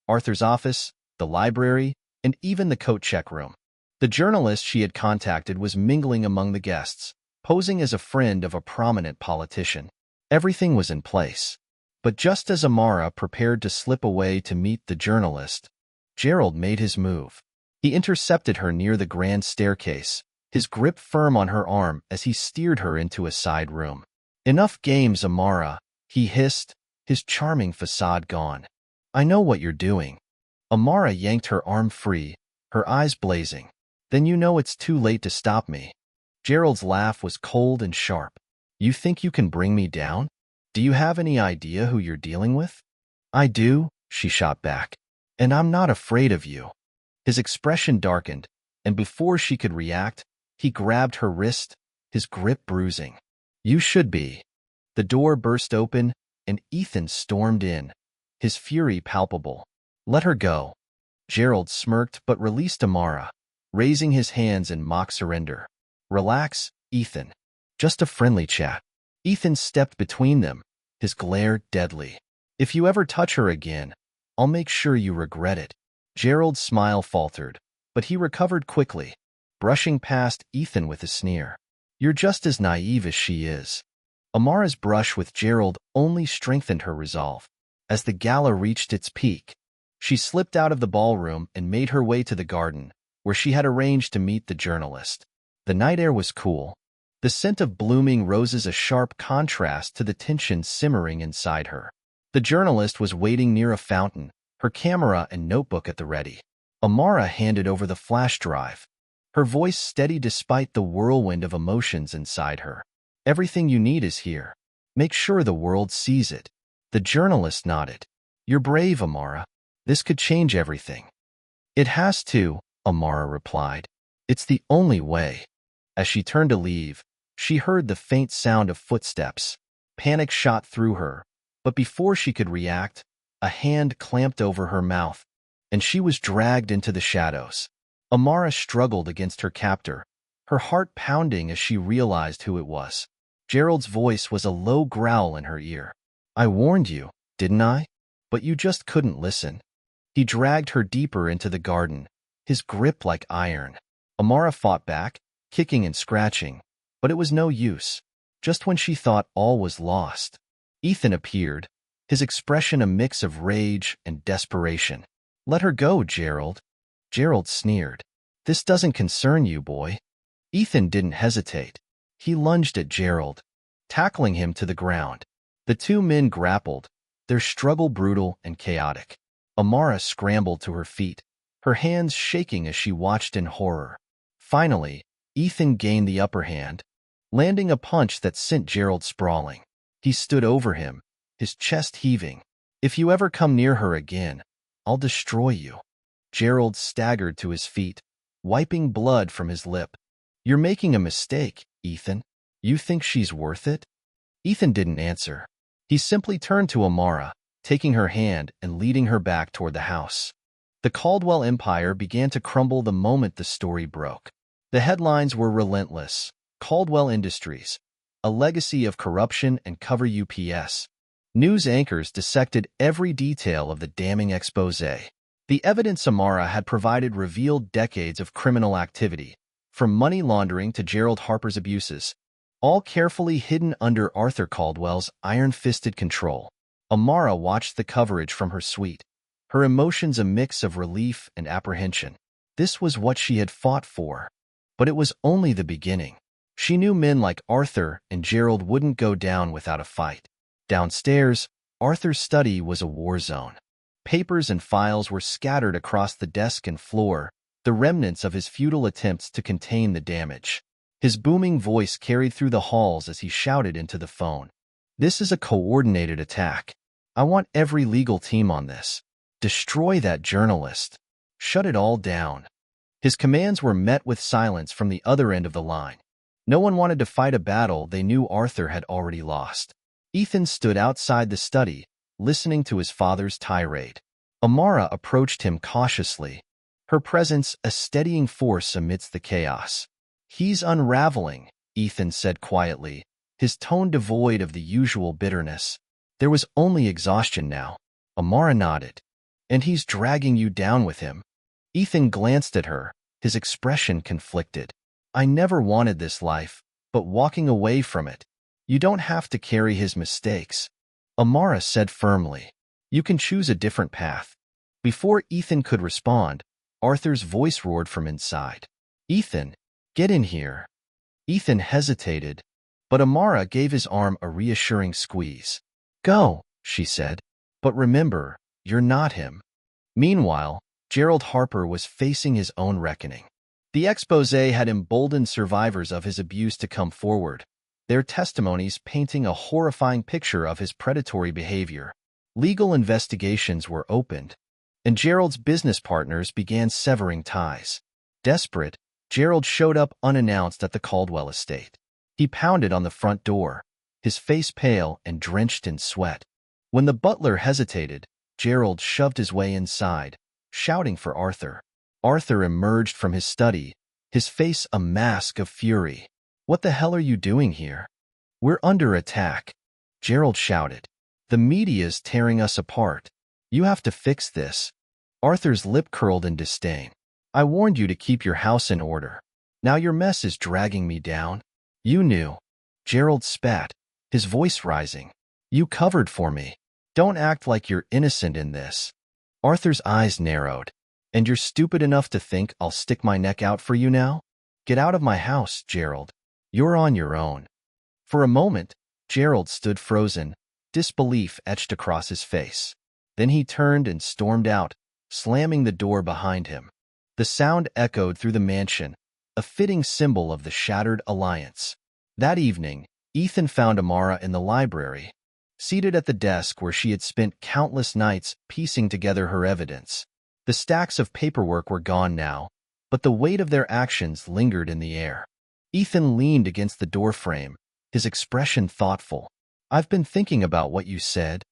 Arthur's office, the library, and even the coat check room. The journalist she had contacted was mingling among the guests, posing as a friend of a prominent politician. Everything was in place. But just as Amara prepared to slip away to meet the journalist, Gerald made his move. He intercepted her near the grand staircase, his grip firm on her arm as he steered her into a side room. "Enough games, Amara," he hissed, his charming facade gone. "I know what you're doing." Amara yanked her arm free, her eyes blazing. "Then you know it's too late to stop me." Gerald's laugh was cold and sharp. "You think you can bring me down? Do you have any idea who you're dealing with?" "I do," she shot back. "And I'm not afraid of you." His expression darkened, and before she could react, he grabbed her wrist, his grip bruising. "You should be." The door burst open, and Ethan stormed in, his fury palpable. "Let her go." Gerald smirked but released Amara, raising his hands in mock surrender. "Relax, Ethan. Just a friendly chat." Ethan stepped between them, his glare deadly. "If you ever touch her again, I'll make sure you regret it." Gerald's smile faltered, but he recovered quickly, brushing past Ethan with a sneer. "You're just as naive as she is." Amara's brush with Gerald only strengthened her resolve. As the gala reached its peak, she slipped out of the ballroom and made her way to the garden, where she had arranged to meet the journalist. The night air was cool, the scent of blooming roses a sharp contrast to the tension simmering inside her. The journalist was waiting near a fountain, her camera and notebook at the ready. Amara handed over the flash drive, her voice steady despite the whirlwind of emotions inside her. "Everything you need is here. Make sure the world sees it." The journalist nodded. "You're brave, Amara. This could change everything." "It has to," Amara replied. "It's the only way." As she turned to leave, she heard the faint sound of footsteps. Panic shot through her, but before she could react, a hand clamped over her mouth, and she was dragged into the shadows. Amara struggled against her captor, her heart pounding as she realized who it was. Gerald's voice was a low growl in her ear. "I warned you, didn't I? But you just couldn't listen." He dragged her deeper into the garden, his grip like iron. Amara fought back, kicking and scratching, but it was no use. Just when she thought all was lost, Ethan appeared, his expression a mix of rage and desperation. "Let her go, Gerald." Gerald sneered. "This doesn't concern you, boy." Ethan didn't hesitate. He lunged at Gerald, tackling him to the ground. The two men grappled, their struggle brutal and chaotic. Amara scrambled to her feet, her hands shaking as she watched in horror. Finally, Ethan gained the upper hand, landing a punch that sent Gerald sprawling. He stood over him, his chest heaving. "If you ever come near her again, I'll destroy you." Gerald staggered to his feet, wiping blood from his lip. "You're making a mistake, Ethan. You think she's worth it?" Ethan didn't answer. He simply turned to Amara, taking her hand and leading her back toward the house. The Caldwell empire began to crumble the moment the story broke. The headlines were relentless. Caldwell Industries, a legacy of corruption and cover UPS. News anchors dissected every detail of the damning exposé. The evidence Amara had provided revealed decades of criminal activity, from money laundering to Gerald Harper's abuses, all carefully hidden under Arthur Caldwell's iron-fisted control. Amara watched the coverage from her suite, her emotions a mix of relief and apprehension. This was what she had fought for. But it was only the beginning. She knew men like Arthur and Gerald wouldn't go down without a fight. Downstairs, Arthur's study was a war zone. Papers and files were scattered across the desk and floor, the remnants of his futile attempts to contain the damage. His booming voice carried through the halls as he shouted into the phone. "This is a coordinated attack. I want every legal team on this. Destroy that journalist. Shut it all down." His commands were met with silence from the other end of the line. No one wanted to fight a battle they knew Arthur had already lost. Ethan stood outside the study, listening to his father's tirade. Amara approached him cautiously, her presence a steadying force amidst the chaos. "He's unraveling," Ethan said quietly, his tone devoid of the usual bitterness. There was only exhaustion now. Amara nodded. "And he's dragging you down with him." Ethan glanced at her, his expression conflicted. I never wanted this life, but walking away from it. You don't have to carry his mistakes. Amara said firmly. You can choose a different path. Before Ethan could respond, Arthur's voice roared from inside. Ethan, get in here. Ethan hesitated, but Amara gave his arm a reassuring squeeze. Go, she said. But remember, you're not him. Meanwhile, Gerald Harper was facing his own reckoning. The exposé had emboldened survivors of his abuse to come forward, their testimonies painting a horrifying picture of his predatory behavior. Legal investigations were opened, and Gerald's business partners began severing ties. Desperate, Gerald showed up unannounced at the Caldwell estate. He pounded on the front door, his face pale and drenched in sweat. When the butler hesitated, Gerald shoved his way inside, shouting for Arthur. Arthur emerged from his study, his face a mask of fury. What the hell are you doing here? We're under attack, Gerald shouted. The media's tearing us apart. You have to fix this. Arthur's lip curled in disdain. I warned you to keep your house in order. Now your mess is dragging me down. You knew. Gerald spat, his voice rising. You covered for me. Don't act like you're innocent in this. Arthur's eyes narrowed. And you're stupid enough to think I'll stick my neck out for you now? Get out of my house, Gerald. You're on your own. For a moment, Gerald stood frozen, disbelief etched across his face. Then he turned and stormed out, slamming the door behind him. The sound echoed through the mansion, a fitting symbol of the shattered alliance. That evening, Ethan found Amara in the library, seated at the desk where she had spent countless nights piecing together her evidence. The stacks of paperwork were gone now, but the weight of their actions lingered in the air. Ethan leaned against the doorframe, his expression thoughtful. I've been thinking about what you said.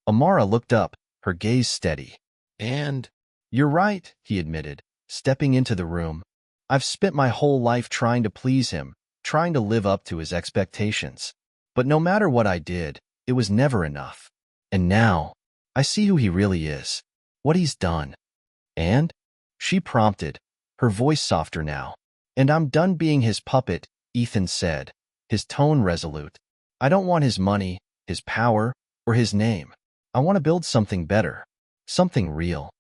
Amara looked up, her gaze steady. And? You're right, he admitted, stepping into the room. I've spent my whole life trying to please him, trying to live up to his expectations. But no matter what I did, it was never enough. And now, I see who he really is, what he's done. And? She prompted, her voice softer now. And I'm done being his puppet, Ethan said, his tone resolute. I don't want his money, his power, or his name. I want to build something better, something real.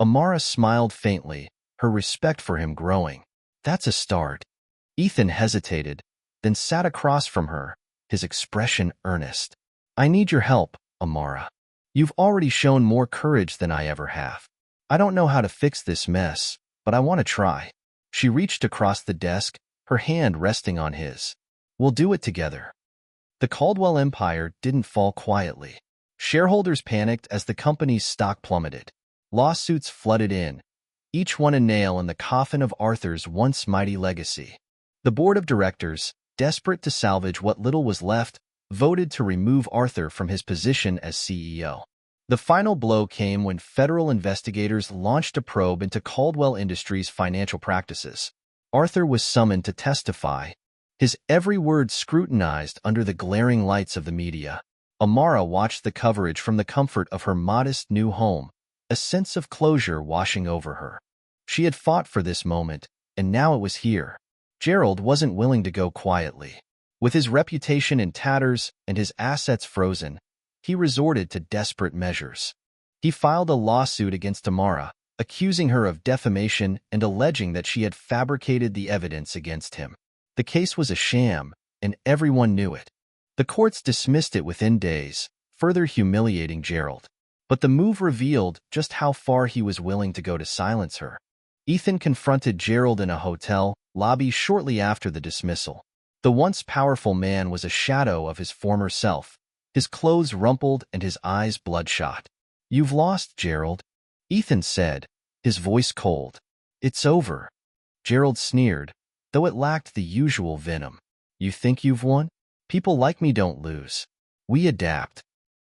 Amara smiled faintly, her respect for him growing. That's a start. Ethan hesitated, then sat across from her, his expression earnest. I need your help, Amara. You've already shown more courage than I ever have. I don't know how to fix this mess, but I want to try. She reached across the desk, her hand resting on his. We'll do it together. The Caldwell empire didn't fall quietly. Shareholders panicked as the company's stock plummeted. Lawsuits flooded in, each one a nail in the coffin of Arthur's once mighty legacy. The board of directors, desperate to salvage what little was left, voted to remove Arthur from his position as CEO. The final blow came when federal investigators launched a probe into Caldwell Industries' financial practices. Arthur was summoned to testify, his every word scrutinized under the glaring lights of the media. Amara watched the coverage from the comfort of her modest new home, a sense of closure washing over her. She had fought for this moment, and now it was here. Gerald wasn't willing to go quietly. With his reputation in tatters and his assets frozen, he resorted to desperate measures. He filed a lawsuit against Amara, accusing her of defamation and alleging that she had fabricated the evidence against him. The case was a sham, and everyone knew it. The courts dismissed it within days, further humiliating Gerald. But the move revealed just how far he was willing to go to silence her. Ethan confronted Gerald in a hotel lobby shortly after the dismissal. The once powerful man was a shadow of his former self, his clothes rumpled and his eyes bloodshot. You've lost, Gerald, Ethan said, his voice cold. It's over. Gerald sneered, though it lacked the usual venom. You think you've won? People like me don't lose. We adapt.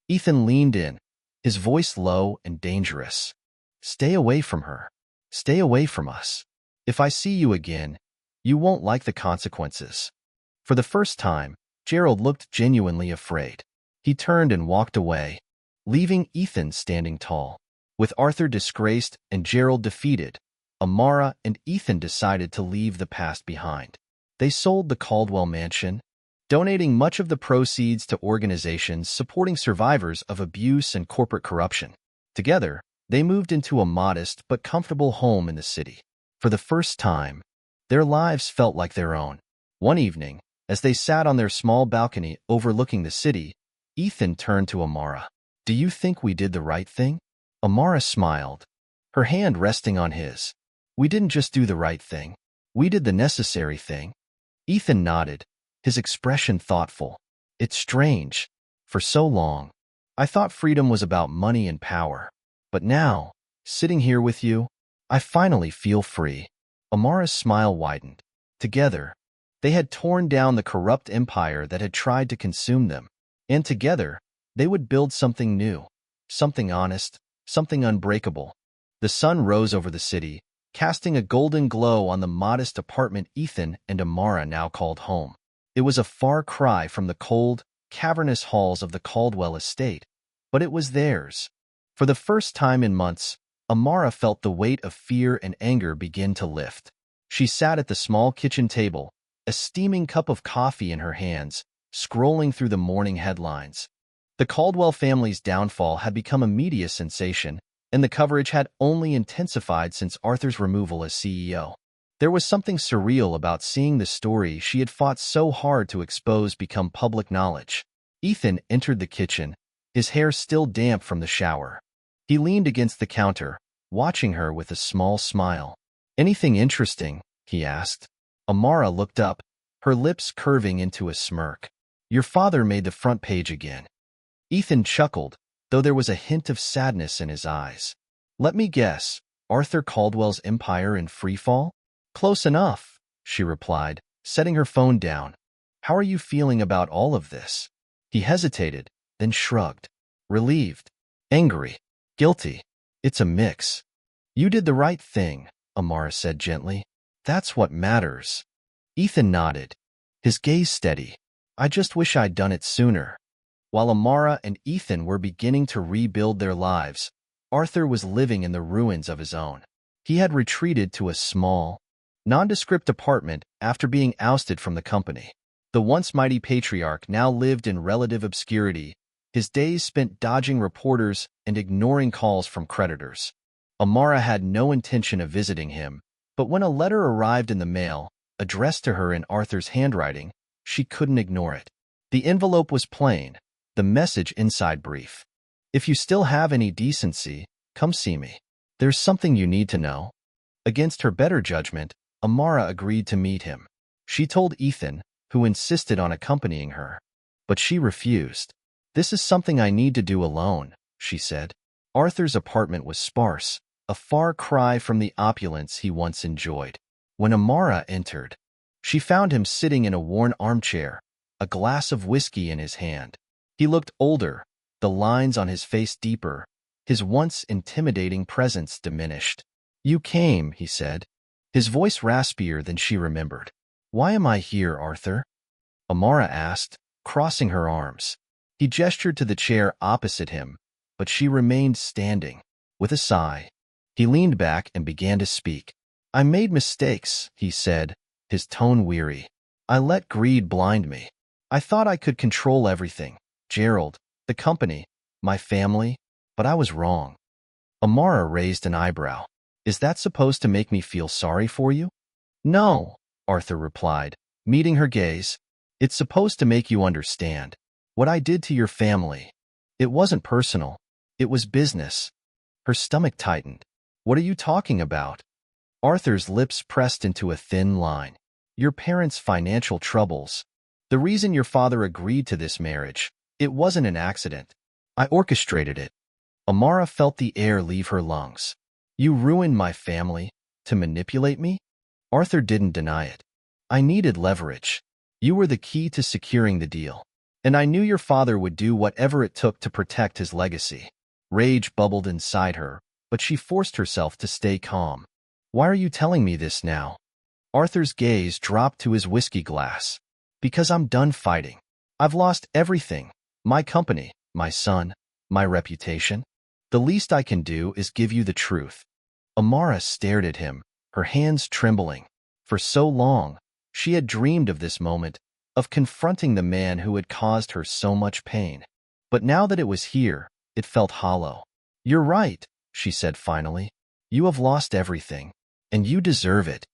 Ethan leaned in, his voice low and dangerous. Stay away from her. Stay away from us. If I see you again, you won't like the consequences. For the first time, Gerald looked genuinely afraid. He turned and walked away, leaving Ethan standing tall. With Arthur disgraced and Gerald defeated, Amara and Ethan decided to leave the past behind. They sold the Caldwell mansion, donating much of the proceeds to organizations supporting survivors of abuse and corporate corruption. Together, they moved into a modest but comfortable home in the city. For the first time, their lives felt like their own. One evening, as they sat on their small balcony overlooking the city, Ethan turned to Amara. "Do you think we did the right thing?" Amara smiled, her hand resting on his. "We didn't just do the right thing. We did the necessary thing." Ethan nodded, his expression thoughtful. "It's strange. For so long, I thought freedom was about money and power. But now, sitting here with you, I finally feel free." Amara's smile widened. Together, they had torn down the corrupt empire that had tried to consume them. And together, they would build something new, something honest, something unbreakable. The sun rose over the city, casting a golden glow on the modest apartment Ethan and Amara now called home. It was a far cry from the cold, cavernous halls of the Caldwell estate, but it was theirs. For the first time in months, Amara felt the weight of fear and anger begin to lift. She sat at the small kitchen table, a steaming cup of coffee in her hands, scrolling through the morning headlines. The Caldwell family's downfall had become a media sensation, and the coverage had only intensified since Arthur's removal as CEO. There was something surreal about seeing the story she had fought so hard to expose become public knowledge. Ethan entered the kitchen, his hair still damp from the shower. He leaned against the counter, watching her with a small smile. "Anything interesting?" he asked. Amara looked up, her lips curving into a smirk. "Your father made the front page again." Ethan chuckled, though there was a hint of sadness in his eyes. "Let me guess, Arthur Caldwell's empire in freefall?" "Close enough," she replied, setting her phone down. "How are you feeling about all of this?" He hesitated, then shrugged. "Relieved, angry, guilty. It's a mix." "You did the right thing," Amara said gently. "That's what matters." Ethan nodded, his gaze steady. "I just wish I'd done it sooner." While Amara and Ethan were beginning to rebuild their lives, Arthur was living in the ruins of his own. He had retreated to a small, nondescript apartment after being ousted from the company. The once mighty patriarch now lived in relative obscurity, his days spent dodging reporters and ignoring calls from creditors. Amara had no intention of visiting him, but when a letter arrived in the mail, addressed to her in Arthur's handwriting, she couldn't ignore it. The envelope was plain, the message inside brief. "If you still have any decency, come see me. There's something you need to know." Against her better judgment, Amara agreed to meet him. She told Ethan, who insisted on accompanying her. But she refused. "This is something I need to do alone," she said. Arthur's apartment was sparse, a far cry from the opulence he once enjoyed. When Amara entered, she found him sitting in a worn armchair, a glass of whiskey in his hand. He looked older, the lines on his face deeper, his once intimidating presence diminished. "You came," he said, his voice raspier than she remembered. "Why am I here, Arthur?" Amara asked, crossing her arms. He gestured to the chair opposite him, but she remained standing. With a sigh, he leaned back and began to speak. "I made mistakes," he said, his tone weary. "I let greed blind me. I thought I could control everything. Gerald, the company, my family, but I was wrong." Amara raised an eyebrow. "Is that supposed to make me feel sorry for you?" "No," Arthur replied, meeting her gaze. "It's supposed to make you understand. What I did to your family. It wasn't personal. It was business." Her stomach tightened. "What are you talking about?" Arthur's lips pressed into a thin line. "Your parents' financial troubles. The reason your father agreed to this marriage. It wasn't an accident. I orchestrated it." Amara felt the air leave her lungs. "You ruined my family to manipulate me?" Arthur didn't deny it. "I needed leverage. You were the key to securing the deal. And I knew your father would do whatever it took to protect his legacy." Rage bubbled inside her, but she forced herself to stay calm. "Why are you telling me this now?" Arthur's gaze dropped to his whiskey glass. "Because I'm done fighting. I've lost everything. My company, my son, my reputation. The least I can do is give you the truth." Amara stared at him, her hands trembling. For so long, she had dreamed of this moment, of confronting the man who had caused her so much pain. But now that it was here, it felt hollow. "You're right," she said finally. "You have lost everything, and you deserve it."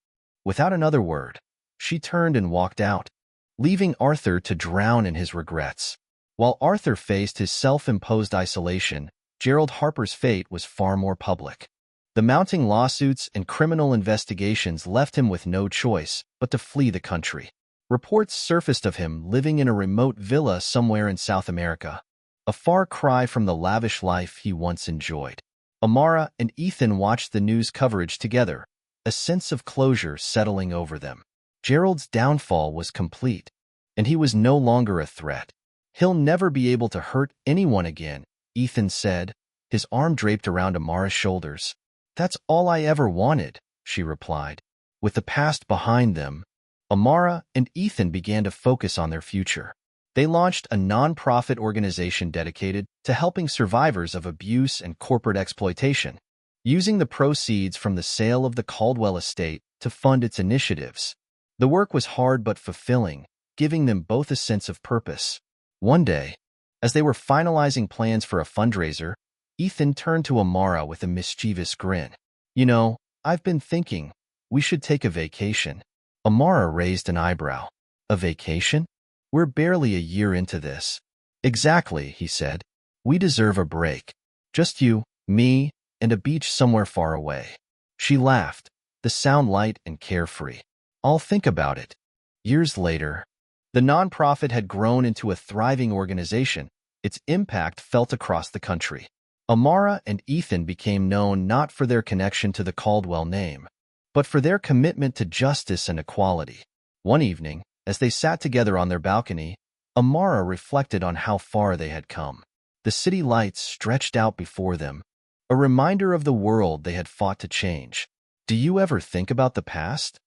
Without another word, she turned and walked out, leaving Arthur to drown in his regrets. While Arthur faced his self-imposed isolation, Gerald Harper's fate was far more public. The mounting lawsuits and criminal investigations left him with no choice but to flee the country. Reports surfaced of him living in a remote villa somewhere in South America, a far cry from the lavish life he once enjoyed. Amara and Ethan watched the news coverage together, a sense of closure settling over them. Gerald's downfall was complete, and he was no longer a threat. "He'll never be able to hurt anyone again," Ethan said, his arm draped around Amara's shoulders. "That's all I ever wanted," she replied. With the past behind them, Amara and Ethan began to focus on their future. They launched a non-profit organization dedicated to helping survivors of abuse and corporate exploitation, using the proceeds from the sale of the Caldwell estate to fund its initiatives. The work was hard but fulfilling, giving them both a sense of purpose. One day, as they were finalizing plans for a fundraiser, Ethan turned to Amara with a mischievous grin. "You know, I've been thinking, we should take a vacation." Amara raised an eyebrow. "A vacation? We're barely a year into this." "Exactly," he said. "We deserve a break. Just you, me, and a beach somewhere far away." She laughed, the sound light and carefree. "I'll think about it." Years later, the nonprofit had grown into a thriving organization, its impact felt across the country. Amara and Ethan became known not for their connection to the Caldwell name, but for their commitment to justice and equality. One evening, as they sat together on their balcony, Amara reflected on how far they had come. The city lights stretched out before them, a reminder of the world they had fought to change. "Do you ever think about the past?"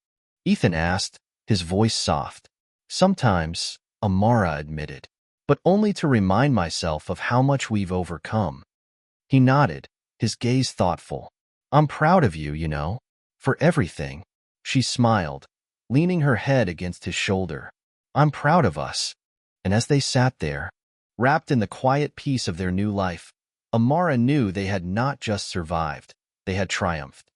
Ethan asked, his voice soft. "Sometimes," Amara admitted, "but only to remind myself of how much we've overcome." He nodded, his gaze thoughtful. "I'm proud of you, you know, for everything." She smiled, leaning her head against his shoulder. "I'm proud of us." And as they sat there, wrapped in the quiet peace of their new life, Amara knew they had not just survived, they had triumphed.